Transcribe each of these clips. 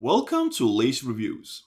Welcome to Lazy Reviews.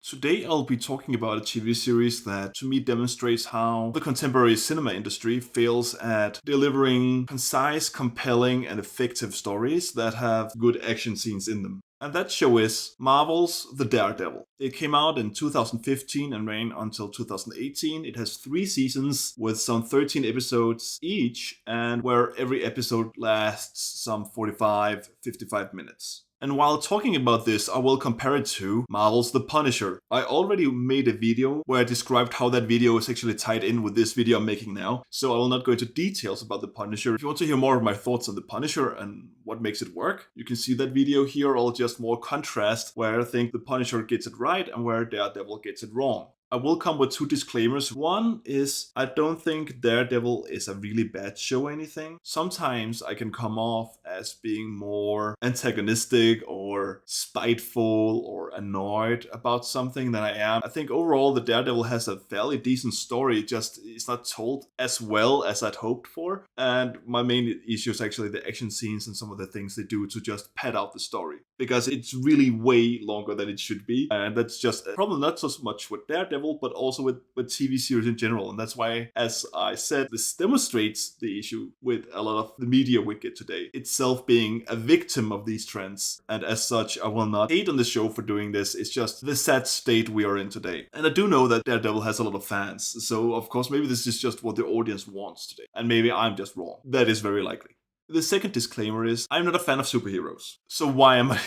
Today I'll be talking about a TV series that to me demonstrates how the contemporary cinema industry fails at delivering concise, compelling, and effective stories that have good action scenes in them. And that show is Marvel's The Daredevil. It came out in 2015 and ran until 2018. It has 3 seasons with some 13 episodes each, and where every episode lasts some 45-55 minutes. And while talking about this, I will compare it to Marvel's The Punisher. I already made a video where I described how that video is actually tied in with this video I'm making now, so I will not go into details about The Punisher. If you want to hear more of my thoughts on The Punisher and what makes it work, you can see that video here, or just more contrast where I think The Punisher gets it right and where Daredevil gets it wrong. I will come with 2 disclaimers. One is I don't think Daredevil is a really bad show or anything. Sometimes I can come off as being more antagonistic or spiteful or annoyed about something than I am. I think overall the Daredevil has a fairly decent story, just it's not told as well as I'd hoped for. And my main issue is actually the action scenes and some of the things they do to just pad out the story. Because it's really way longer than it should be. And that's just a problem not so much with Daredevil, but also with TV series in general. And that's why, as I said, this demonstrates the issue with a lot of the media we get today, itself being a victim of these trends. And as such, I will not hate on the show for doing this. It's just the sad state we are in today. And I do know that Daredevil has a lot of fans. So, of course, maybe this is just what the audience wants today. And maybe I'm just wrong. That is very likely. The second disclaimer is I'm not a fan of superheroes. So why am I...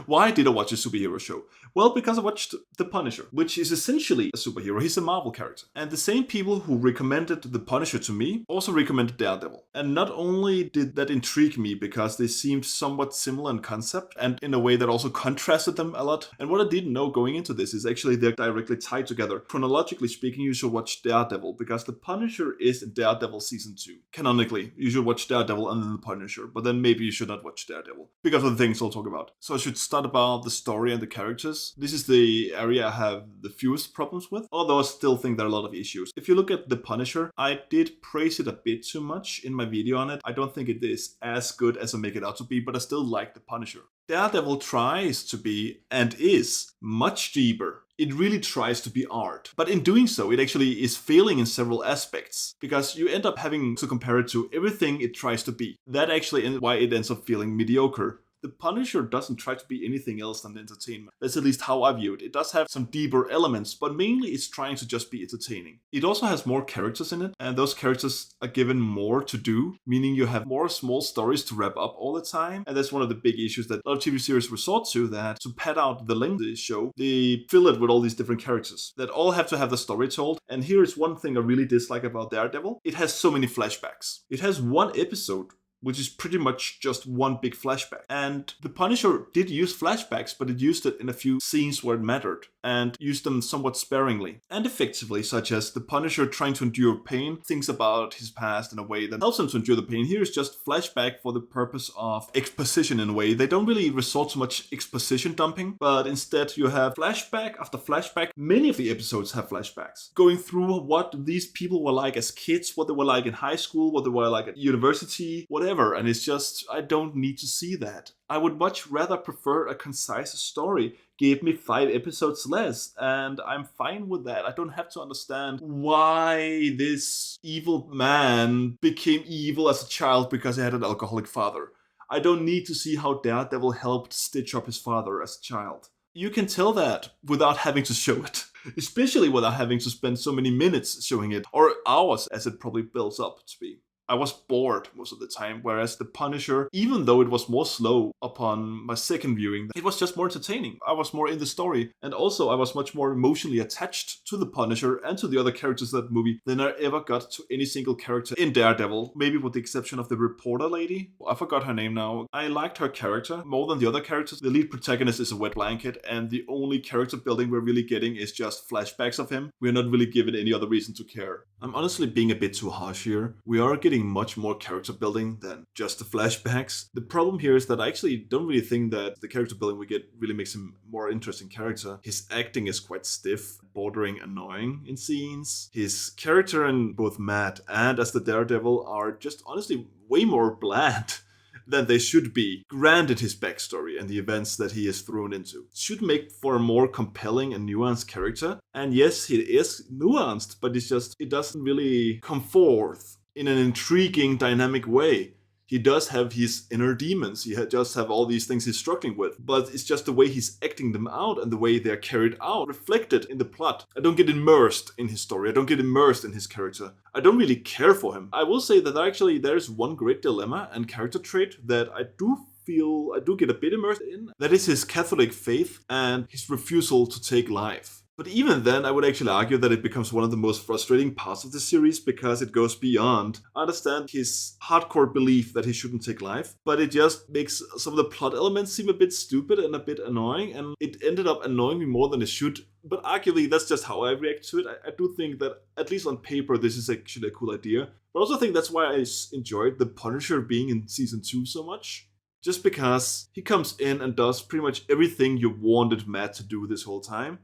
Why did I watch a superhero show? Well, because I watched The Punisher, which is essentially a superhero. He's a Marvel character. And the same people who recommended The Punisher to me also recommended Daredevil. And not only did that intrigue me because they seemed somewhat similar in concept and in a way that also contrasted them a lot. And what I didn't know going into this is actually they're directly tied together. Chronologically speaking, you should watch Daredevil because The Punisher is in Daredevil Season 2. Canonically, you should watch Daredevil and then The Punisher. But then maybe you should not watch Daredevil because of the things I'll talk about. So I should start about the story and the characters. This is the area I have the fewest problems with, although I still think there are a lot of issues. If you look at The Punisher, I did praise it a bit too much in my video on it. I don't think it is as good as I make it out to be, but I still like The Punisher. Daredevil tries to be, and is, much deeper. It really tries to be art. But in doing so, it actually is failing in several aspects. Because you end up having to compare it to everything it tries to be. That actually is why it ends up feeling mediocre. The Punisher doesn't try to be anything else than entertainment. That's at least how I view it. It does have some deeper elements, but mainly it's trying to just be entertaining. It also has more characters in it, and those characters are given more to do, meaning you have more small stories to wrap up all the time. And that's one of the big issues that a lot of TV series resort to, that to pad out the length of the show, they fill it with all these different characters that all have to have the story told. And here is one thing I really dislike about Daredevil. It has so many flashbacks. It has one episode which is pretty much just one big flashback. And The Punisher did use flashbacks, but it used it in a few scenes where it mattered, and used them somewhat sparingly and effectively, such as The Punisher trying to endure pain, thinks about his past in a way that helps him to endure the pain. Here is just flashback for the purpose of exposition in a way. They don't really resort to much exposition dumping, but instead you have flashback after flashback. Many of the episodes have flashbacks, going through what these people were like as kids, what they were like in high school, what they were like at university, whatever. And it's just, I don't need to see that. I would much rather prefer a concise story. Give me 5 episodes less, and I'm fine with that. I don't have to understand why this evil man became evil as a child because he had an alcoholic father. I don't need to see how Daredevil helped stitch up his father as a child. You can tell that without having to show it. Especially without having to spend so many minutes showing it, or hours as it probably builds up to be. I was bored most of the time, whereas The Punisher, even though it was more slow upon my second viewing, it was just more entertaining. I was more in the story, and also I was much more emotionally attached to The Punisher and to the other characters of that movie than I ever got to any single character in Daredevil, maybe with the exception of the reporter lady. I forgot her name now. I liked her character more than the other characters. The lead protagonist is a wet blanket, and the only character building we're really getting is just flashbacks of him. We're not really given any other reason to care. I'm honestly being a bit too harsh here. We are getting much more character building than just the flashbacks. The problem here is that I actually don't really think that the character building we get really makes him a more interesting character. His acting is quite stiff, bordering annoying in scenes. His character in both Matt and as the Daredevil are just honestly way more bland. than they should be, granted his backstory and the events that he is thrown into. It should make for a more compelling and nuanced character. And yes, he is nuanced, but it doesn't really come forth in an intriguing, dynamic way. He does have his inner demons. He does have all these things he's struggling with. But it's just the way he's acting them out and the way they're carried out, reflected in the plot. I don't get immersed in his story. I don't get immersed in his character. I don't really care for him. I will say that actually there's one great dilemma and character trait that I do get a bit immersed in. That is his Catholic faith and his refusal to take life. But even then, I would actually argue that it becomes one of the most frustrating parts of the series because it goes beyond. I understand his hardcore belief that he shouldn't take life, but it just makes some of the plot elements seem a bit stupid and a bit annoying, and it ended up annoying me more than it should. But arguably, that's just how I react to it. I do think that, at least on paper, this is actually a cool idea. But I also think that's why I enjoyed the Punisher being in season 2 so much. Just because he comes in and does pretty much everything you wanted Matt to do this whole time,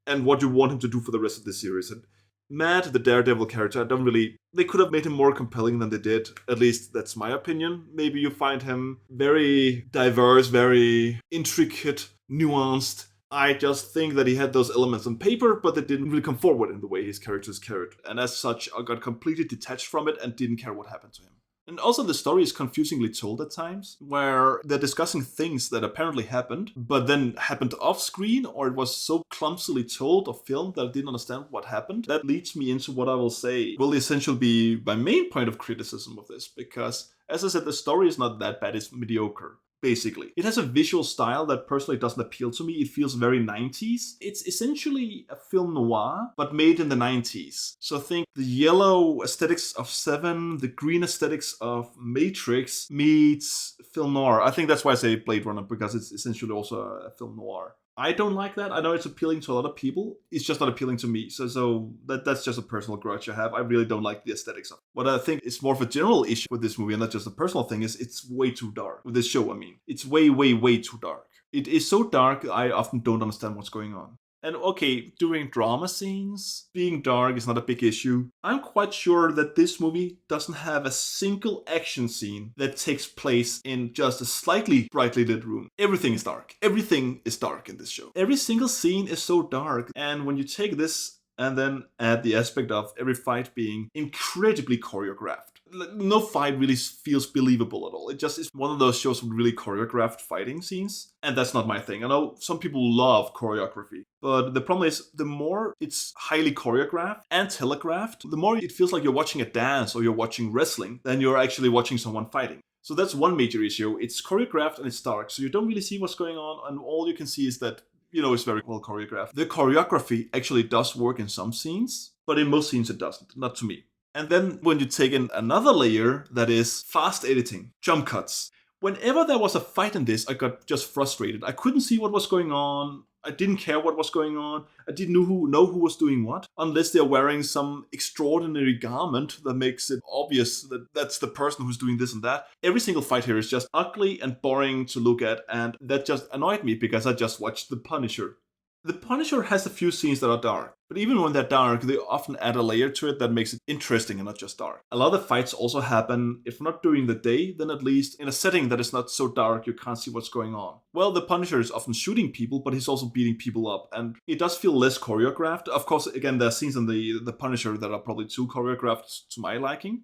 and what you want him to do for the rest of the series. And Matt, the Daredevil character, they could have made him more compelling than they did. At least that's my opinion. Maybe you find him very diverse, very intricate, nuanced. I just think that he had those elements on paper, but they didn't really come forward in the way his character is carried. And as such, I got completely detached from it and didn't care what happened to him. And also the story is confusingly told at times, where they're discussing things that apparently happened, but then happened off screen, or it was so clumsily told or filmed that I didn't understand what happened. That leads me into what I will say will essentially be my main point of criticism of this, because as I said, the story is not that bad, it's mediocre. Basically, it has a visual style that personally doesn't appeal to me. It feels very 90s. It's essentially a film noir, but made in the 90s. So think the yellow aesthetics of Seven, the green aesthetics of Matrix meets film noir. I think that's why I say Blade Runner, because it's essentially also a film noir. I don't like that. I know it's appealing to a lot of people. It's just not appealing to me. So that's just a personal grudge I have. I really don't like the aesthetics of it. What I think is more of a general issue with this movie, and not just a personal thing, is it's way too dark. With this show, I mean. It's way, way, way too dark. It is so dark, I often don't understand what's going on. And okay, during drama scenes, being dark is not a big issue. I'm quite sure that this movie doesn't have a single action scene that takes place in just a slightly brightly lit room. Everything is dark. Everything is dark in this show. Every single scene is so dark. And when you take this and then add the aspect of every fight being incredibly choreographed, no fight really feels believable at all. It just is one of those shows with really choreographed fighting scenes. And that's not my thing. I know some people love choreography. But the problem is, the more it's highly choreographed and telegraphed, the more it feels like you're watching a dance or you're watching wrestling than you're actually watching someone fighting. So that's one major issue. It's choreographed and it's dark. So you don't really see what's going on. And all you can see is that, it's very well choreographed. The choreography actually does work in some scenes, but in most scenes it doesn't. Not to me. And then when you take in another layer, that is fast editing, jump cuts. Whenever there was a fight in this, I got just frustrated. I couldn't see what was going on. I didn't care what was going on. I didn't know who was doing what, unless they're wearing some extraordinary garment that makes it obvious that that's the person who's doing this and that. Every single fight here is just ugly and boring to look at, and that just annoyed me because I just watched The Punisher. The Punisher has a few scenes that are dark, but even when they're dark, they often add a layer to it that makes it interesting and not just dark. A lot of fights also happen, if not during the day, then at least in a setting that is not so dark you can't see what's going on. Well, the Punisher is often shooting people, but he's also beating people up, and it does feel less choreographed. Of course, again, there are scenes in the Punisher that are probably too choreographed to my liking.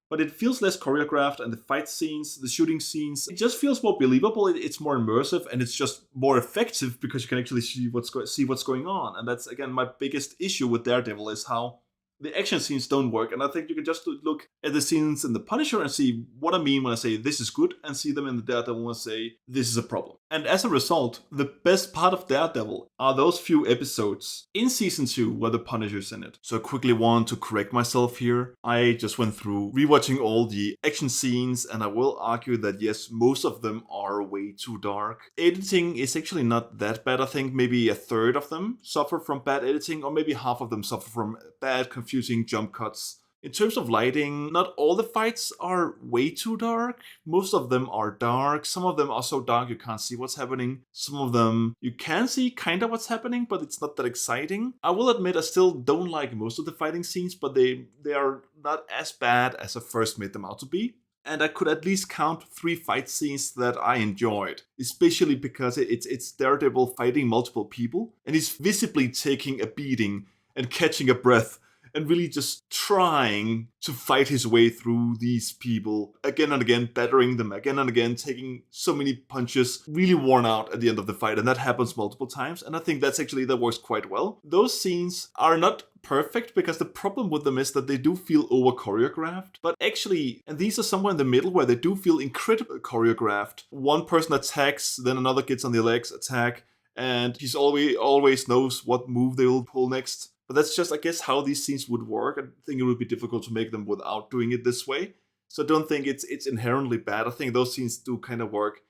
But it feels less choreographed, and the fight scenes, the shooting scenes, it just feels more believable. It's more immersive, and it's just more effective because you can actually see what's going on. And that's, again, my biggest issue with Daredevil is how the action scenes don't work. And I think you can just look at the scenes in The Punisher and see what I mean when I say this is good, and see them in the Daredevil and say this is a problem. And as a result, the best part of Daredevil are those few episodes in season 2 where the Punisher's in it. So I quickly want to correct myself here. I just went through rewatching all the action scenes, and I will argue that yes, most of them are way too dark. Editing is actually not that bad. I think maybe a third of them suffer from bad editing, or maybe half of them suffer from bad, confusing jump cuts. In terms of lighting, not all the fights are way too dark. Most of them are dark. Some of them are so dark you can't see what's happening. Some of them you can see kind of what's happening, but it's not that exciting. I will admit I still don't like most of the fighting scenes, but they are not as bad as I first made them out to be. and I could at least count 3 fight scenes that I enjoyed, especially because it's Daredevil fighting multiple people, and he's visibly taking a beating and catching a breath and really just trying to fight his way through these people again and again, battering them again and again, taking so many punches, really worn out at the end of the fight. And that happens multiple times. And I think that works quite well. Those scenes are not perfect because the problem with them is that they do feel over choreographed. But actually, and these are somewhere in the middle where they do feel incredibly choreographed. One person attacks, then another gets on their legs, attack, and he's always knows what move they will pull next. But that's just, I guess, how these scenes would work. I think it would be difficult to make them without doing it this way. So I don't think it's inherently bad. I think those scenes do kind of work.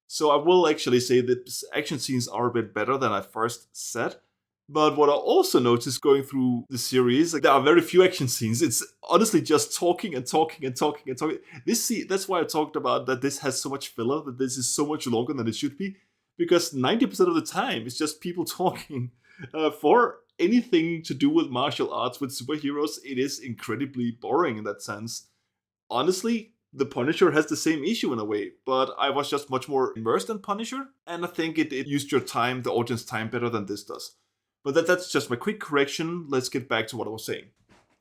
So I will actually say that action scenes are a bit better than I first said. But what I also noticed going through the series, there are very few action scenes. It's honestly just talking and talking and talking and talking. That's why I talked about that this has so much filler, that this is so much longer than it should be. Because 90% of the time, it's just people talking. For anything to do with martial arts, with superheroes, it is incredibly boring in that sense. Honestly, The Punisher has the same issue in a way, but I was just much more immersed in Punisher, and I think it used the audience time better than this does. But that's just my quick correction. Let's get back to what I was saying.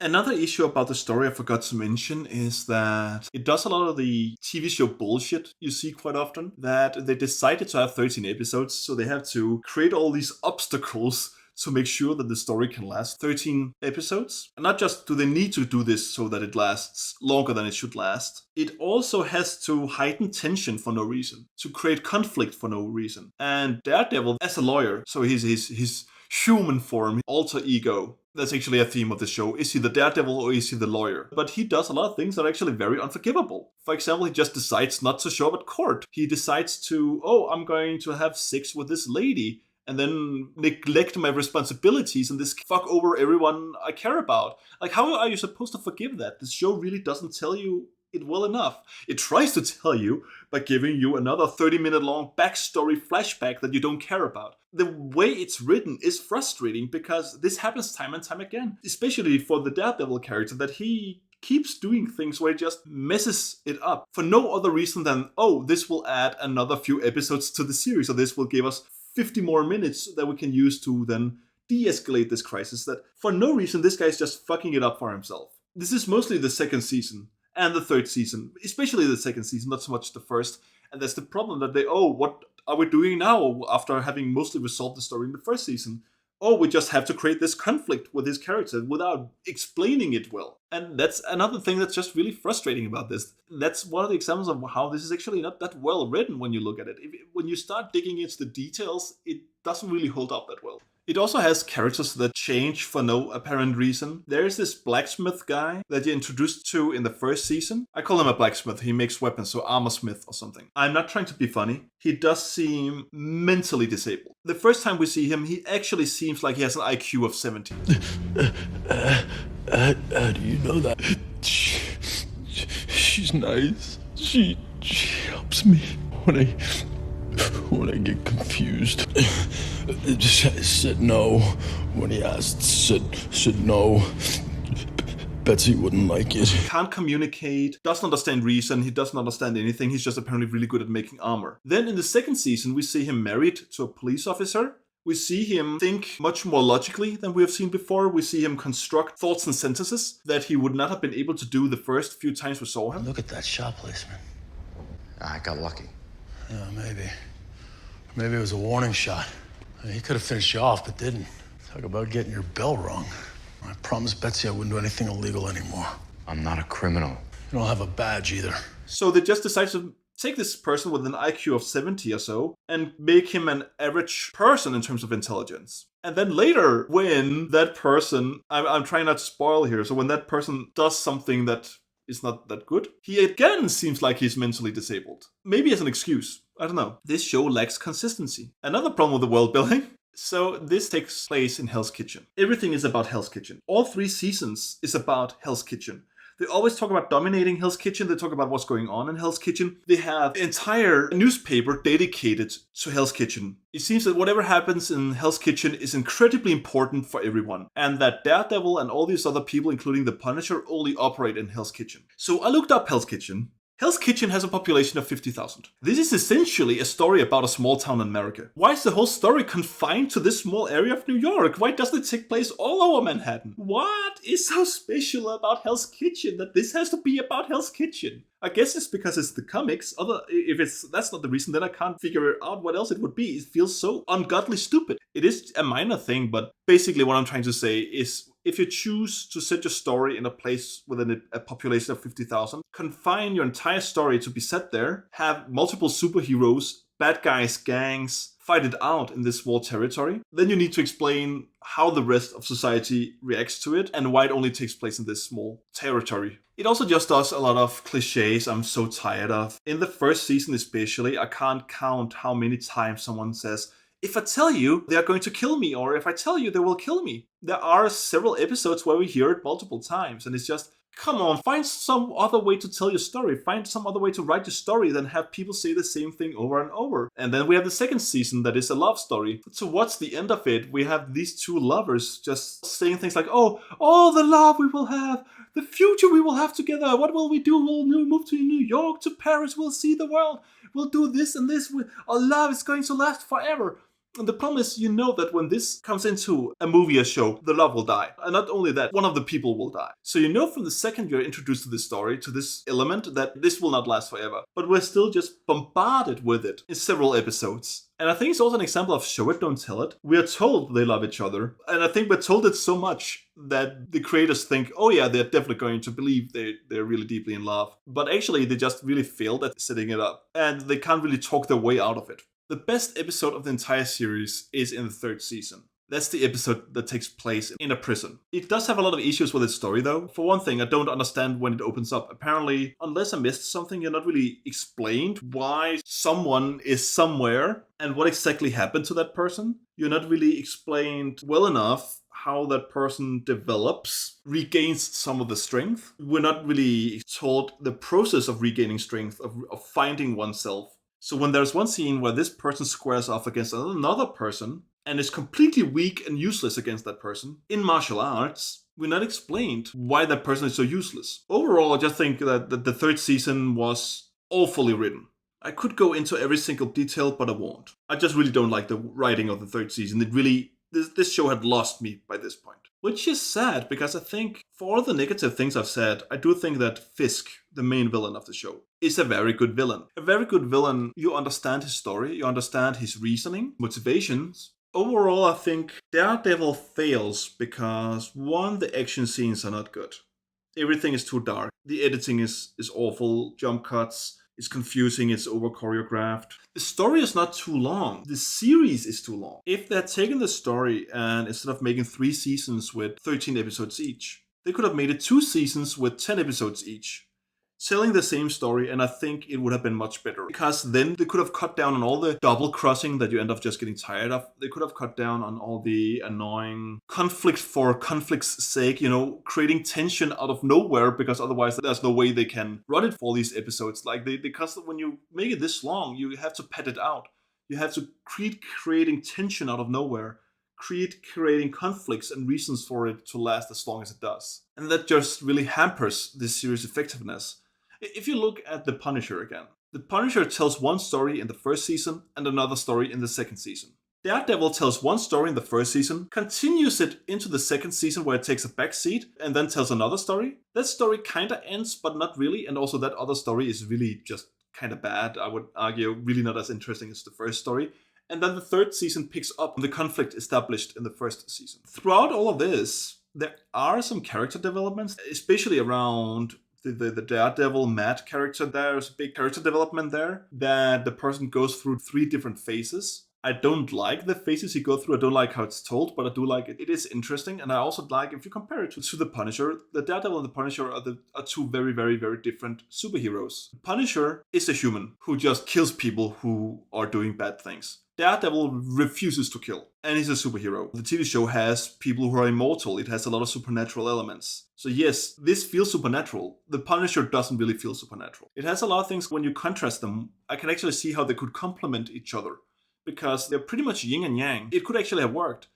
Another issue about the story I forgot to mention is that it does a lot of the TV show bullshit you see quite often, that they decided to have 13 episodes, so they have to create all these obstacles to make sure that the story can last 13 episodes. And not just do they need to do this so that it lasts longer than it should last, it also has to heighten tension for no reason, to create conflict for no reason. And Daredevil, as a lawyer, so his human form, alter ego, that's actually a theme of the show. Is he the Daredevil or is he the lawyer? But he does a lot of things that are actually very unforgivable. For example, he just decides not to show up at court. He decides to, I'm going to have sex with this lady, and then neglect my responsibilities and this fuck over everyone I care about. Like, how are you supposed to forgive that? This show really doesn't tell you it well enough. It tries to tell you by giving you another 30-minute long backstory flashback that you don't care about. The way it's written is frustrating because this happens time and time again, especially for the Daredevil character, that he keeps doing things where he just messes it up for no other reason than, this will add another few episodes to the series, or this will give us 50 more minutes that we can use to then de-escalate this crisis, that for no reason this guy's just fucking it up for himself. This is mostly the second season and the third season, especially the second season, not so much the first. And that's the problem, that they, what are we doing now after having mostly resolved the story in the first season? We just have to create this conflict with his character without explaining it well. And that's another thing that's just really frustrating about this. That's one of the examples of how this is actually not that well written when you look at it. When you start digging into the details, it doesn't really hold up that well. It also has characters that change for no apparent reason. There's this blacksmith guy that you're introduced to in the first season. I call him a blacksmith. He makes weapons, so armor smith or something. I'm not trying to be funny. He does seem mentally disabled. The first time we see him, he actually seems like he has an IQ of 70. How do you know that? She's nice. She helps me when I get confused. Said no when he asked. Said no. Betsy wouldn't like it. He can't communicate, doesn't understand reason, he doesn't understand anything, he's just apparently really good at making armor. Then in the second season, we see him married to a police officer. We see him think much more logically than we have seen before. We see him construct thoughts and sentences that he would not have been able to do the first few times we saw him. Look at that shot placement. I got lucky. Yeah, maybe. Maybe it was a warning shot. I mean, he could have finished you off, but didn't. Talk about getting your bell rung. I promised Betsy I wouldn't do anything illegal anymore. I'm not a criminal. You don't have a badge either. So they just decided to take this person with an IQ of 70 or so and make him an average person in terms of intelligence. And then later, when that person, I'm trying not to spoil here, so when that person does something that is not that good, he again seems like he's mentally disabled. Maybe as an excuse. I don't know. This show lacks consistency. Another problem with the world building. So this takes place in Hell's Kitchen. Everything is about Hell's Kitchen. All 3 seasons is about Hell's Kitchen. They always talk about dominating Hell's Kitchen. They talk about what's going on in Hell's Kitchen. They have an entire newspaper dedicated to Hell's Kitchen. It seems that whatever happens in Hell's Kitchen is incredibly important for everyone, and that Daredevil and all these other people, including the Punisher, only operate in Hell's Kitchen. So I looked up Hell's Kitchen, Hell's Kitchen has a population of 50,000. This is essentially a story about a small town in America. Why is the whole story confined to this small area of New York? Why doesn't it take place all over Manhattan? What is so special about Hell's Kitchen that this has to be about Hell's Kitchen? I guess it's because it's the comics. That's not the reason, then I can't figure out what else it would be. It feels so ungodly stupid. It is a minor thing, but basically what I'm trying to say is if you choose to set your story in a place within a population of 50,000, confine your entire story to be set there, have multiple superheroes, bad guys, gangs, fight it out in this small territory, then you need to explain how the rest of society reacts to it and why it only takes place in this small territory. It also just does a lot of cliches I'm so tired of. In the first season especially, I can't count how many times someone says, if I tell you, they are going to kill me, or if I tell you, they will kill me. There are several episodes where we hear it multiple times, and it's just, come on, find some other way to tell your story. Find some other way to write your story than have people say the same thing over and over. And then we have the second season that is a love story. So what's the end of it? We have these two lovers just saying things like, oh, the love we will have, the future we will have together. What will we do? We'll move to New York, to Paris. We'll see the world. We'll do this and this. Our love is going to last forever. And the problem is, you know that when this comes into a movie or show, the love will die. And not only that, one of the people will die. So you know from the second you're introduced to this story, to this element, that this will not last forever. But we're still just bombarded with it in several episodes. And I think it's also an example of show it, don't tell it. We are told they love each other. And I think we're told it so much that the creators think, oh yeah, they're definitely going to believe they're really deeply in love. But actually, they just really failed at setting it up. And they can't really talk their way out of it. The best episode of the entire series is in the third season. That's the episode that takes place in a prison. It does have a lot of issues with its story though. For one thing, I don't understand when it opens up. Apparently, unless I missed something, you're not really explained why someone is somewhere and what exactly happened to that person. You're not really explained well enough how that person develops, regains some of the strength. We're not really told the process of regaining strength, of finding oneself. So when there's one scene where this person squares off against another person and is completely weak and useless against that person in martial arts, we're not explained why that person is so useless. Overall, I just think that the third season was awfully written. I could go into every single detail, but I won't. I just really don't like the writing of the third season. This show had lost me by this point. Which is sad, because I think, for all the negative things I've said, I do think that Fisk, the main villain of the show, is a very good villain. A very good villain, you understand his story, you understand his reasoning, motivations. Overall, I think Daredevil fails because, one, the action scenes are not good. Everything is too dark. The editing is awful, jump cuts, it's confusing, it's over-choreographed. The story is not too long. The series is too long. If they had taken the story and instead of making 3 seasons with 13 episodes each, they could have made it 2 seasons with 10 episodes each, telling the same story, and I think it would have been much better. Because then they could have cut down on all the double crossing that you end up just getting tired of. They could have cut down on all the annoying conflict for conflict's sake, creating tension out of nowhere, because otherwise there's no way they can run it for all these episodes. Because when you make it this long, you have to pad it out. You have to creating tension out of nowhere. Creating conflicts and reasons for it to last as long as it does. And that just really hampers this series' effectiveness. If you look at The Punisher again, The Punisher tells one story in the first season and another story in the second season. Daredevil tells one story in the first season, continues it into the second season where it takes a back seat, and then tells another story. That story kinda ends, but not really, and also that other story is really just kinda bad. I would argue really not as interesting as the first story. And then the third season picks up on the conflict established in the first season. Throughout all of this, there are some character developments, especially around the Daredevil Matt character. There's a big character development there, that the person goes through 3 different phases. I don't like the phases you go through. I don't like how it's told, but I do like it. It is interesting, and I also like, if you compare it to the Punisher, the Daredevil and the Punisher are 2 very, very, very different superheroes. The Punisher is a human who just kills people who are doing bad things. Daredevil refuses to kill, and he's a superhero. The TV show has people who are immortal. It has a lot of supernatural elements. So yes, this feels supernatural. The Punisher doesn't really feel supernatural. It has a lot of things, when you contrast them, I can actually see how they could complement each other, because they're pretty much yin and yang. It could actually have worked.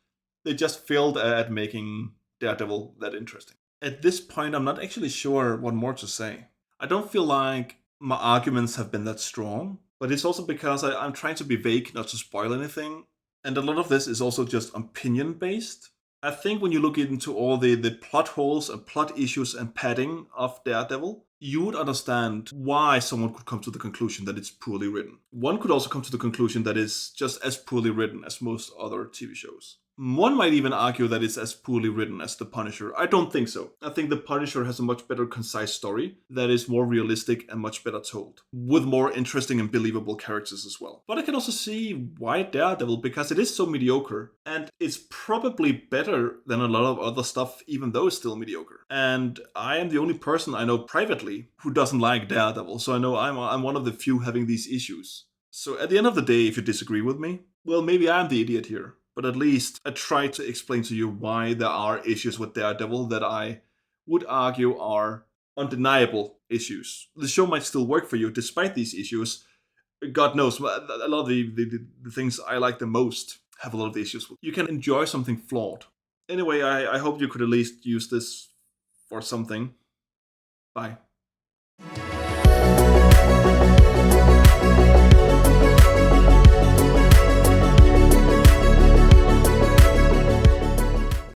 They just failed at making Daredevil that interesting. At this point, I'm not actually sure what more to say. I don't feel like my arguments have been that strong, but it's also because I'm trying to be vague, not to spoil anything. And a lot of this is also just opinion based. I think when you look into all the plot holes and plot issues and padding of Daredevil, you would understand why someone could come to the conclusion that it's poorly written. One could also come to the conclusion that it's just as poorly written as most other TV shows. One might even argue that it's as poorly written as The Punisher. I don't think so. I think The Punisher has a much better concise story that is more realistic and much better told, with more interesting and believable characters as well. But I can also see why Daredevil, because it is so mediocre, and it's probably better than a lot of other stuff, even though it's still mediocre. And I am the only person I know privately who doesn't like Daredevil, so I know I'm one of the few having these issues. So at the end of the day, if you disagree with me, well, maybe I'm the idiot here. But at least I try to explain to you why there are issues with Daredevil that I would argue are undeniable issues. The show might still work for you despite these issues. God knows, a lot of the things I like the most have a lot of the issues with. You can enjoy something flawed. Anyway, I hope you could at least use this for something. Bye.